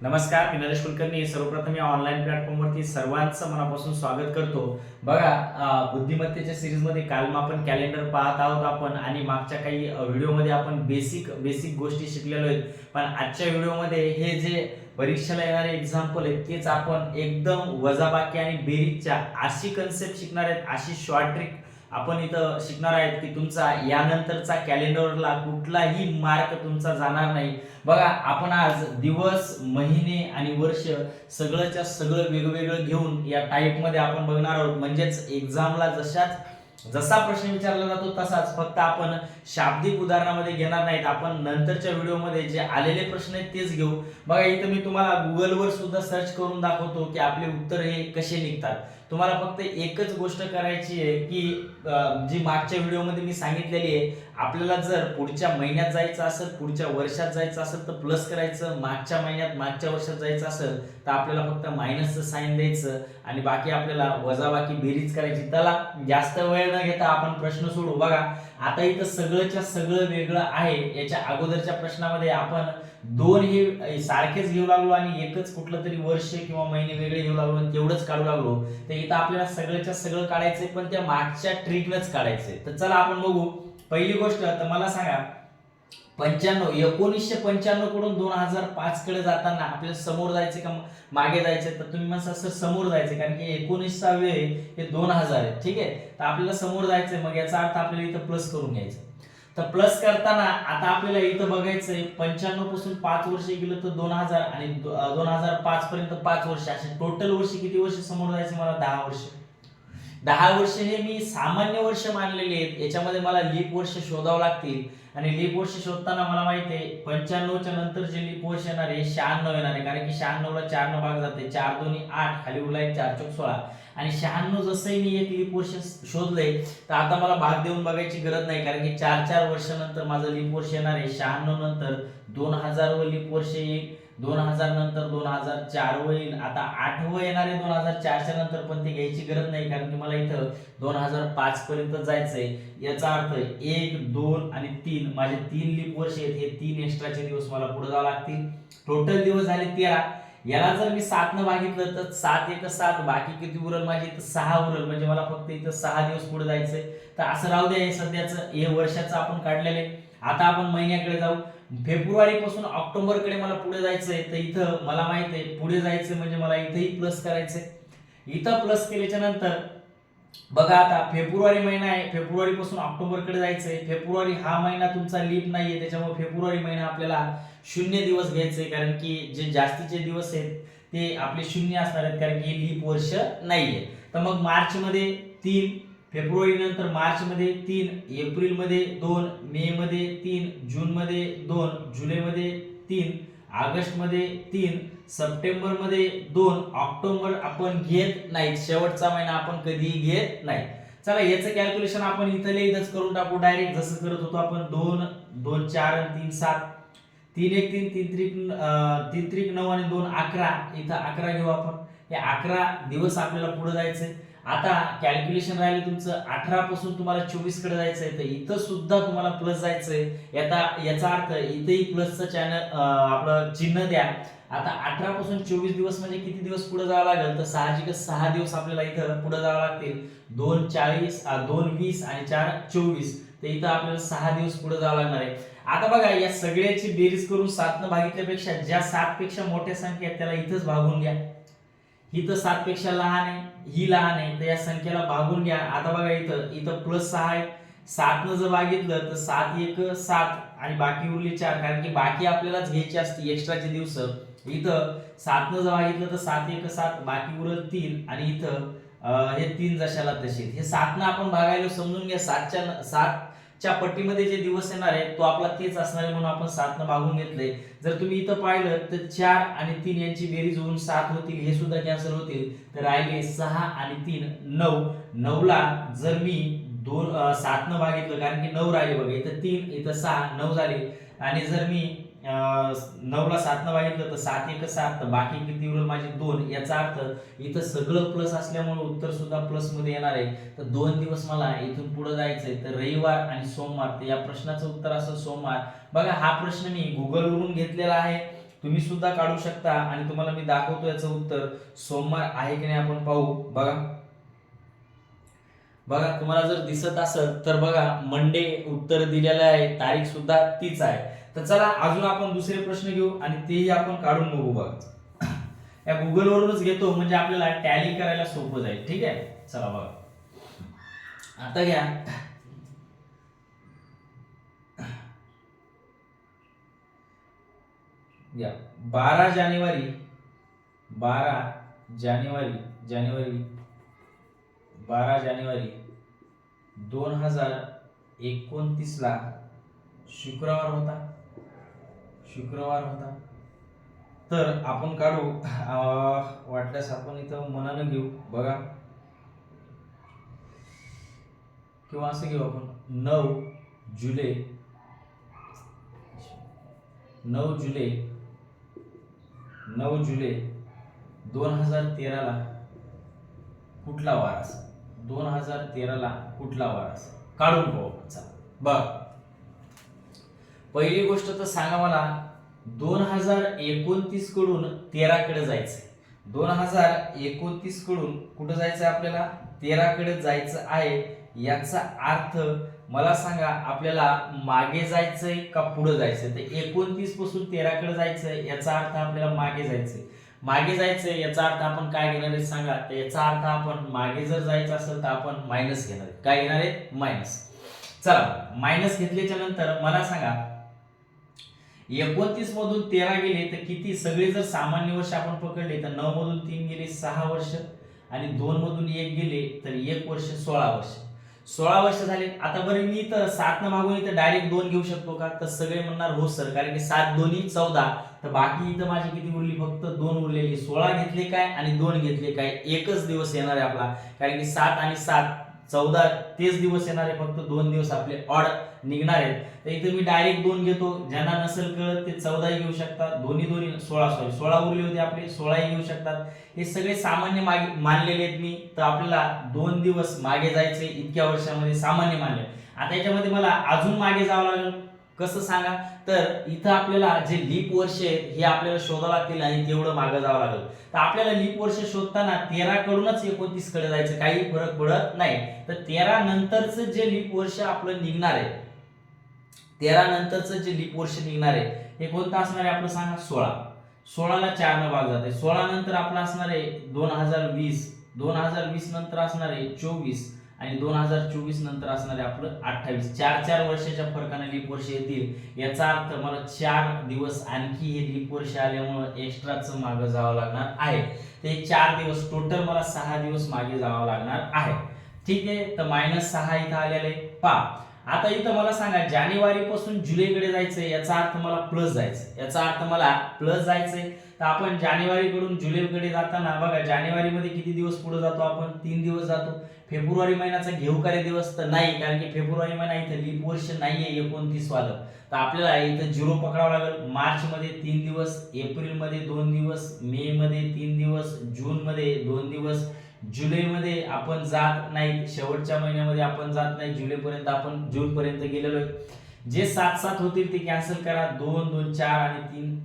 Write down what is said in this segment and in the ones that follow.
नमस्कार, मी नरेश कुलकर्णी. सर्वप्रथम या ऑनलाईन प्लॅटफॉर्मवरती सर्वांचं मनापासून स्वागत करतो. बघा, बुद्धिमत्तेच्या सिरीजमध्ये काल आपण कॅलेंडर पाहत आहोत आपण आणि मागच्या काही व्हिडिओमध्ये आपण बेसिक बेसिक गोष्टी शिकलेलो आहेत. पण आजच्या व्हिडिओमध्ये हे जे परीक्षेला येणारे एक्झाम्पल आहेत तेच आपण एकदम वजाबाकी आणि बेरीजच्या अशी कन्सेप्ट शिकणार आहेत, अशी शॉर्ट ट्रिक आपण इथं शिकणार आहेत की तुमचा यानंतरचा कॅलेंडरला कुठलाही मार्क तुमचा जाणार नाही. बघा, आपण आज दिवस, महिने आणि वर्ष सगळंच्या सगळं वेगवेगळं घेऊन या टाईपमध्ये आपण बघणार आहोत. म्हणजेच एक्झामला जसा प्रश्न विचारला जातो तसाच, फक्त आपण शाब्दिक उदाहरणामध्ये घेणार नाहीत. आपण नंतरच्या व्हिडिओमध्ये जे आलेले प्रश्न आहेत तेच घेऊ. बघा, इथं मी तुम्हाला गुगलवर सुद्धा सर्च करून दाखवतो की आपले उत्तर हे कसे निघतात. तुम्हाला फक्त एकच गोष्ट करायची आहे की जी मागच्या व्हिडिओमध्ये मी सांगितलेली आहे, आपल्याला जर पुढच्या महिन्यात जायचं असेल, पुढच्या वर्षात जायचं असेल तर प्लस करायचं, मागच्या महिन्यात मागच्या वर्षात जायचं असेल तर आपल्याला फक्त मायनसचं साइन द्यायचं आणि बाकी आपल्याला वजाबाकी बेरीज करायची. त्याला जास्त वेळ न घेता आपण प्रश्न सोडू. बघा, आता इथं सगळंच्या सगळं वेगळं आहे. याच्या अगोदरच्या प्रश्नामध्ये आपण दोन हे सारखेच घेऊ लागलो आणि एकच कुठलं तरी वर्ष किंवा महिने वेगळे घेऊ लागलो आणि तेवढंच काढू लागलो. तर इथं आपल्याला सगळंच्या सगळं काढायचंय, पण त्या मागच्या ट्रिकनच काढायचंय. तर चला आपण बघू. पहिली गोष्ट तर मला सांगा, 1995 कडून 2005 कडे जाताना आपल्याला समोर जायचे का मागे जायचे? तर तुम्ही म्हणता सर समोर जायचे, कारण की 19चा वेळ हे 2000 आहे. ठीक आहे, तर आपल्याला समोर जायचंय. मग याचा अर्थ आपल्याला इथं प्लस करून घ्यायचं. तर प्लस करताना आता आपल्याला इथं बघायचंय 95 पासून 5 वर्ष गेलं तर 2000 आणि 2005 पर्यंत 5 वर्ष, असे टोटल वर्ष किती वर्ष समोर जायचे? मला 10 वर्ष. 10 वर्ष हे मी सामान्य वर्ष मानलेले आहेत. याच्यामध्ये मला लीप वर्ष शोधावं लागतील आणि लीप वर्ष शोधताना मला माहिती आहे 95च्या नंतर जे लीप वर्ष येणार आहे 96 येणार आहे, कारण की 96 ला 4 न भाग जाते, 4 दोन्ही 8, खाली उरला एक 4 चौक 16 आणि 96 जसंही मी एक लीप वर्ष शोधलंय तर आता मला भाग देऊन बघायची गरज नाही, कारण की 4 वर्षानंतर माझं लीप वर्ष येणार आहे. 96 नंतर 2000 व लीप वर्ष येईल, 2000 नंतर 2004 होईल. आता 8 येणार आहे 2004च्या नंतर, पण ते घ्यायची गरज नाही, कारण की मला इथं 2005 पर्यंत जायचंय. याचा अर्थ 1, 2 आणि 3 माझे 3 लीप वर्ष आहेत. हे 3 एक्स्ट्राचे दिवस मला पुढे जावं लागतील. टोटल दिवस झाले 13. याला जर मी 7 न भागितलं तर 7 1 7, बाकी किती उरल? माझे इथं 6 उरल. म्हणजे मला फक्त इथं 6 दिवस पुढे जायचंय. तर असं राहू द्या. हे सध्याचं हे वर्षाचं आपण काढलेलं आहे. आता आपण महिन्याकडे जाऊ. फेब्रुवारी पासून ऑक्टोबर कडे मला पुढे जायचंय. तर इथं मला माहित आहे पुढे जायचं म्हणजे मला इथंही प्लस करायचंय. इथं प्लस केल्याच्या नंतर बघा, आता फेब्रुवारी महिना आहे, फेब्रुवारी पासून ऑक्टोबर कडे जायचंय. फेब्रुवारी हा महिना तुमचा लीप नाहीये, त्याच्यामुळे फेब्रुवारी महिना आपल्याला 0 दिवस घ्यायचंय, कारण की जे जास्तीचे दिवस आहेत ते आपले 0 असणार आहेत, कारण की लीप वर्ष नाहीये. तर मग मार्च मध्ये 3, फेब्रुवारी नंतर मार्च मध्ये 3, एप्रिल मध्ये 2, मे मध्ये 3, जून मध्ये 2, जुलै मध्ये 3, ऑगस्ट मध्ये 3, सप्टेंबर मध्ये 2, ऑक्टोबर आपण घेत नाही. शेवटचा महिना आपण कधीही घेत नाही. चला, याचं कॅल्क्युलेशन आपण इथले इथंच करून टाकू डायरेक्ट, जसं करत होतो आपण. 2 2 4 आणि 3 7, 3 1 3 3 त्रिक 3 त्रिक 9 आणि 2 11. इथं 11 घेऊ आपण. हे 11 दिवस आपल्याला पुढे जायचंय. आता कॅल्क्युलेशन राहिले तुमचं 18 पासून तुम्हाला 24 कडे जायचंय. तर इथं सुद्धा तुम्हाला प्लस जायचंय. याचा अर्थ इथेही प्लसचं चॅनल आपलं चिन्ह द्या. आता 18 पासून 24 दिवस म्हणजे किती दिवस पुढे जावं लागेल? तर साहजिकच 6 दिवस आपल्याला इथं पुढे जावं लागतील. 2 40, 2 20 आणि 4 24. तर इथं आपल्याला 6 दिवस पुढे जावं लागणार आहे. आता बघा, या सगळ्याची बेरीज करून 7 न भागितल्यापेक्षा ज्या 7 पेक्षा मोठ्या संख्या आहेत त्याला इथंच भागून घ्या. ही तर 7 पेक्षा लहान आहे, ही लहान आहे, तर या संख्येला भागून घ्या. आता बघा, इथं इथं प्लस 6 आहे. 7 न जर भागितलं तर 7 1 7 आणि बाकी उरली 4, कारण की बाकी आपल्यालाच घ्यायची असते एक्स्ट्राचे दिवस. इथं 7 न जर भागितलं तर 7 1 7, बाकी उरल 3 आणि इथं हे 3 जशाला तसे. हे 7 न आपण भागायला समजून घ्या. 7च्या पट्टीमध्ये जे दिवस येणार आहे तो आपला तेच असणार आहे, म्हणून आपण 7 न भागून घेतलंय. जर तुम्ही इथं पाहिलं तर 4 आणि 3 यांची बेरीज होऊन 7 होतील, हे सुद्धा कॅन्सल होतील. तर राहिले 6 आणि 3 9. 9ला जर मी 7 न भागितलं, कारण की 9 राहिले बघा, इथं 3 इथं 6, 9 झाले. आणि जर मी 9ला 7 न भागितलं तर 7 1 7, तर बाकी किती उरल? माझे 2. याचा अर्थ इथं सगळं प्लस असल्यामुळे उत्तर सुद्धा प्लस मध्ये येणार आहे. तर 2 दिवस मला इथून पुढे जायचंय. तर रविवार आणि सोमवार. तर या प्रश्नाचं उत्तर असं सोमवार. बघा, हा प्रश्न मी गुगलवरून घेतलेला आहे. तुम्ही सुद्धा काढू शकता आणि तुम्हाला मी दाखवतो याचं उत्तर सोमवार आहे की नाही आपण पाहू. बघा बघा तुम्हाला जर दिसत असेल तर बघा मंडे उत्तर दिलेलं आहे, तारीख सुद्धा तीच आहे. तर चला अजून आपण दुसरे प्रश्न घेऊ आणि तेही आपण काढून बघू. बघा या गुगल वरूनच घेतो म्हणजे आपल्याला टॅली करायला सोपं जाईल. ठीक आहे, चला बघा आता घ्या. या 12 जानेवारी 2029 ला शुक्रवार होता. तर आपण काढू वाटल्यास आपण इथं मनानं घेऊ. बघा किंवा असं घेऊ आपण 9 जुलै 2013 ला कुठला वार असेल. 2013 ला कुठला वार असेल काढून पाहू. चला बघ पहिली गोष्ट तर सांगा मला 2029 कडून 13 कडे जायचंय. 2029 कडून कुठं जायचंय आपल्याला 13 कडे जायचं आहे. याचा अर्थ मला सांगा आपल्याला मागे जायचंय का पुढे जायचंय. तर 29 पासून 13 कडे जायचंय याचा अर्थ आपल्याला मागे जायचंय. याचा अर्थ आपण काय घेणार आहे सांगा. तर याचा अर्थ आपण मागे जर जायचं असेल तर आपण मायनस घेणार आहे. काय घेणार आहे मायनस. चला मायनस घेतल्याच्या नंतर मला सांगा 29 मधून 13 गेले तर किती. सगळे जर सामान्य वर्ष आपण पकडले तर 9 मधून 3 गेले 6 वर्ष आणि 2 मधून 1 गेले तर 1 वर्ष 16 वर्ष झाले. आता बरं मी इथं 7 न भागून इथं डायरेक्ट 2 घेऊ शकतो का. तर सगळे म्हणणार हो सर, कारण की 7 दोन्ही 14. तर बाकी इथं माझी किती उरली फक्त 2 उरलेली. 16 घेतले काय आणि 2 घेतले काय, एकच दिवस येणार आहे आपला. कारण की 7 आणि 7 14 तेच दिवस येणार आहे, फक्त 2 दिवस आपले ऑड निघणार आहेत. तर इथे मी डायरेक्ट 2 घेतो. ज्यांना नसेल कळत ते 14 घेऊ शकतात. दोन्ही 16 उरले होते आपले, 16 घेऊ शकतात. हे सगळे सामान्य मानलेले आहेत मी. तर आपल्याला 2 दिवस मागे जायचे इतक्या वर्षामध्ये सामान्य मानले. आता याच्यामध्ये मला अजून मागे जावं लागेल. कसं सांगा. तर इथं आपल्याला जे लीप वर्ष आहेत हे आपल्याला शोधावं लागतील आणि तेवढं मागे जावं लागेल. तर आपल्याला लीप वर्ष शोधताना 13 कडूनच 29 कडे जायचं, काही फरक पडत नाही. तर 13 नंतरच जे लीप वर्ष आपलं निघणार आहे, 13 नंतरच जे लीप वर्ष निघणार आहे हे कोणतं असणार आहे आपलं सांगा. 16 ला 4 न भाग जाते. 16 नंतर आपलं असणार आहे 2020 नंतर असणार आहे 24 आणि 2024 नंतर असणार आहे आपलं 28. 4 वर्षाच्या फरकाने लीप वर्ष येतील. याचा अर्थ मला 4 दिवस आणखी हे लीप वर्ष आल्यामुळे एक्स्ट्राच मागे जावं लागणार आहे. ते 4 दिवस टोटल मला 6 दिवस मागे जावं लागणार आहे. ठीक आहे, तर -6 इथं आलेले पा. आता इथं मला सांगा जानेवारी पासून जुलैकडे जायचंय. याचा अर्थ मला प्लस जायचंय. तर आपण जानेवारी कडून जुलैकडे जाताना बघा जानेवारी मध्ये किती दिवस पुढे जातो आपण 3 दिवस जातो. फेब्रुवारी महिन्याचा घेऊ का रे दिवस, तर नाही, कारण की फेब्रुवारी महिना इथं लीप वर्ष नाहीये 29 वालं. तर आपल्याला इथं 0 पकडावं लागेल. मार्च मध्ये 3 दिवस, एप्रिल मध्ये 2 दिवस, मे मध्ये 3 दिवस, जून मध्ये 2 दिवस, जुलै मध्ये आपण जात नाही, शेवटच्या महिन्यामध्ये आपण जात नाही. जुलै पर्यंत आपण जून पर्यंत गेलेलो आहे. जे 7 होतील ते कॅन्सल करा. 2 2 4 आणि 3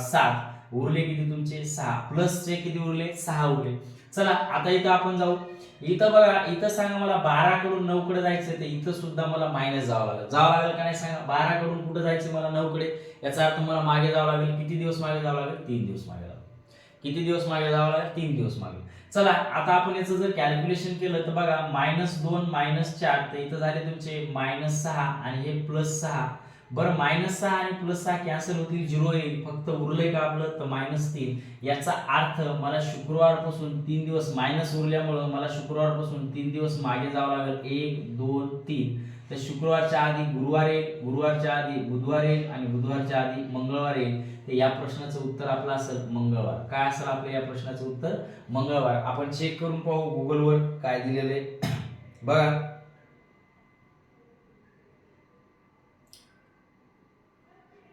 7 उरले किती तुमचे 6. प्लसचे किती उरले 6 उरले. चला आता इथं आपण जाऊ. इथं बघा, इथं सांगा मला 12 कडून 9 कडे जायचं, तर इथं सुद्धा मला मायनस जावं लागेल का नाही सांगा. 12 कडून कुठे जायचं मला 9 कडे. याचा अर्थ मला मागे जावं लागेल. किती दिवस मागे जावं लागेल 3 दिवस मागे जावं. किती दिवस मागे जावं लागेल 3 दिवस मागे. चला आता आपण याचं जर कॅल्क्युलेशन केलं तर बघा -2 -4 तर इथं झाले तुमचे -6 आणि हे +6. बरं -6 आणि +6 कॅन्सल होतील, 0 येईल. फक्त उरलंय का आपलं तर -3. याचा अर्थ मला शुक्रवारपासून 3 दिवस मायनस उरल्यामुळं मला शुक्रवारपासून 3 दिवस मागे जावं लागेल. 1 2 3. तर शुक्रवारच्या आधी गुरुवार येईल, गुरुवारच्या आधी बुधवार येईल आणि बुधवारच्या आधी मंगळवार येईल. तर या प्रश्नाचं उत्तर आपलं असेल मंगळवार. काय असेल आपलं या प्रश्नाचं उत्तर मंगळवार. आपण चेक करून पाहू गुगलवर काय दिलेलं आहे. बघा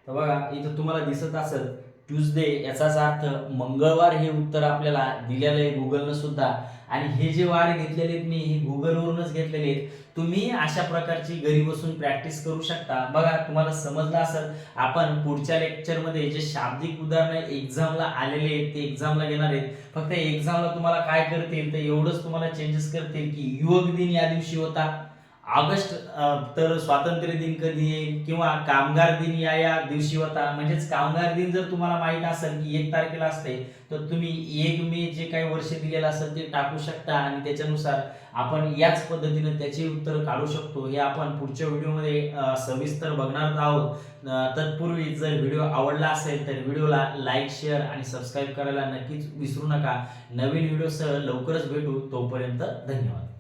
तर बघा इथं तुम्हाला दिसत असेल ट्यूजडे याचाच अर्थ मंगळवार हे उत्तर आपल्याला दिलेलं आहे गुगलनं सुद्धा. आणि हे जे वार घेतलेले आहेत मी हे गुगलवरूनच घेतलेले आहेत. तुम्ही अशा प्रकारची घरी बसून प्रॅक्टिस करू शकता. बघा तुम्हाला समजलं असेल. आपण पुढच्या लेक्चरमध्ये जे शाब्दिक उदाहरण एक्झामला आलेले आहेत ते एक्झामला घेणार आहेत. फक्त एक्झामला तुम्हाला काय करतील तर एवढंच तुम्हाला चेंजेस करतील की युवक दिन या दिवशी होता, ऑगस्ट तर स्वातंत्र्य दिन कधी येईल किंवा कामगार दिन या दिवशी होता. म्हणजेच कामगार दिन जर तुम्हाला माहित असेल की 1 तारखेला असते तर तुम्ही 1 मे जे काही वर्ष दिलेलं असेल ते टाकू शकता आणि त्याच्यानुसार आपण याच पद्धतीने त्याची उत्तर काढू शकतो. हे आपण पुढच्या व्हिडिओमध्ये सविस्तर बघणार आहोत. तत्पूर्वी जर व्हिडिओ आवडला असेल तर व्हिडिओला लाईक, शेअर आणि सबस्क्राईब करायला नक्कीच विसरू नका. नवीन व्हिडिओसह लवकरच भेटू. तोपर्यंत धन्यवाद.